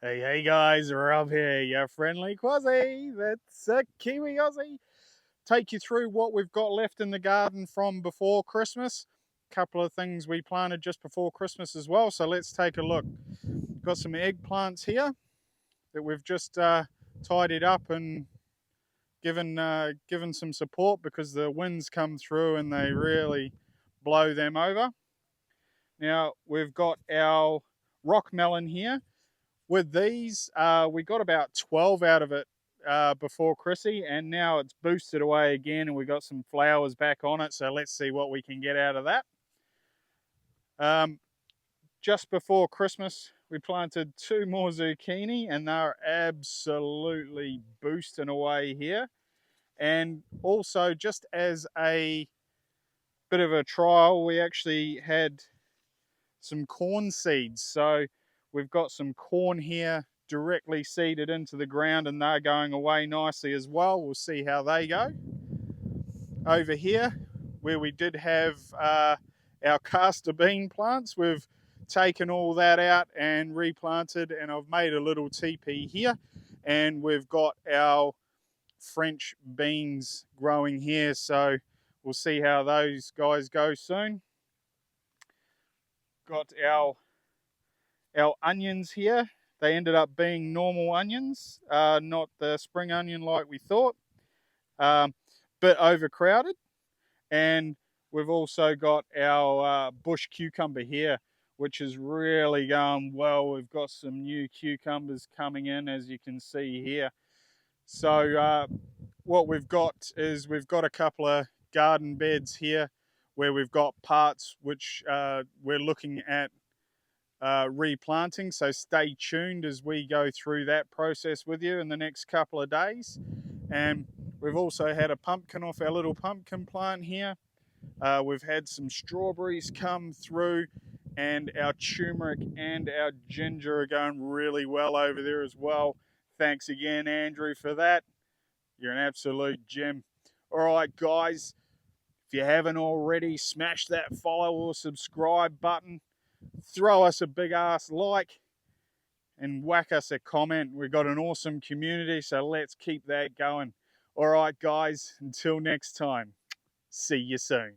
Hey guys, Rob here, your friendly Quazzy. That's a Kiwi Aussie. Take you through what we've got left in the garden from before Christmas. A couple of things we planted just before Christmas as well, so let's take a look. Got some eggplants here that we've just tidied up and given some support because the winds come through and they really blow them over. Now we've got our rock melon here. With these, we got about 12 out of it before Chrissy, and now it's boosted away again, and we got some flowers back on it. So let's see what we can get out of that. Just before Christmas, we planted 2 more zucchini, and they're absolutely boosting away here. And also, just as a bit of a trial, we actually had some corn seeds. So we've got some corn here directly seeded into the ground, and they're going away nicely as well. We'll see how they go. Over here, where we did have our castor bean plants, we've taken all that out and replanted, and I've made a little teepee here, and we've got our French beans growing here, so we'll see how those guys go soon. Got our onions here. They ended up being normal onions, not the spring onion like we thought. Bit overcrowded. And we've also got our bush cucumber here, which is really going well. We've got some new cucumbers coming in, as you can see here. So what we've got is we've got a couple of garden beds here where we've got parts which we're looking at replanting, so stay tuned as we go through that process with you in the next couple of days. And we've also had a pumpkin off our little pumpkin plant here. We've had some strawberries come through, and our turmeric and our ginger are going really well over there as well. Thanks again, Andrew, for that. You're an absolute gem. All right, guys, if you haven't already, smash that follow or subscribe button. Throw us a big ass like and whack us a comment. We've got an awesome community, so let's keep that going. All right, guys, until next time, see you soon.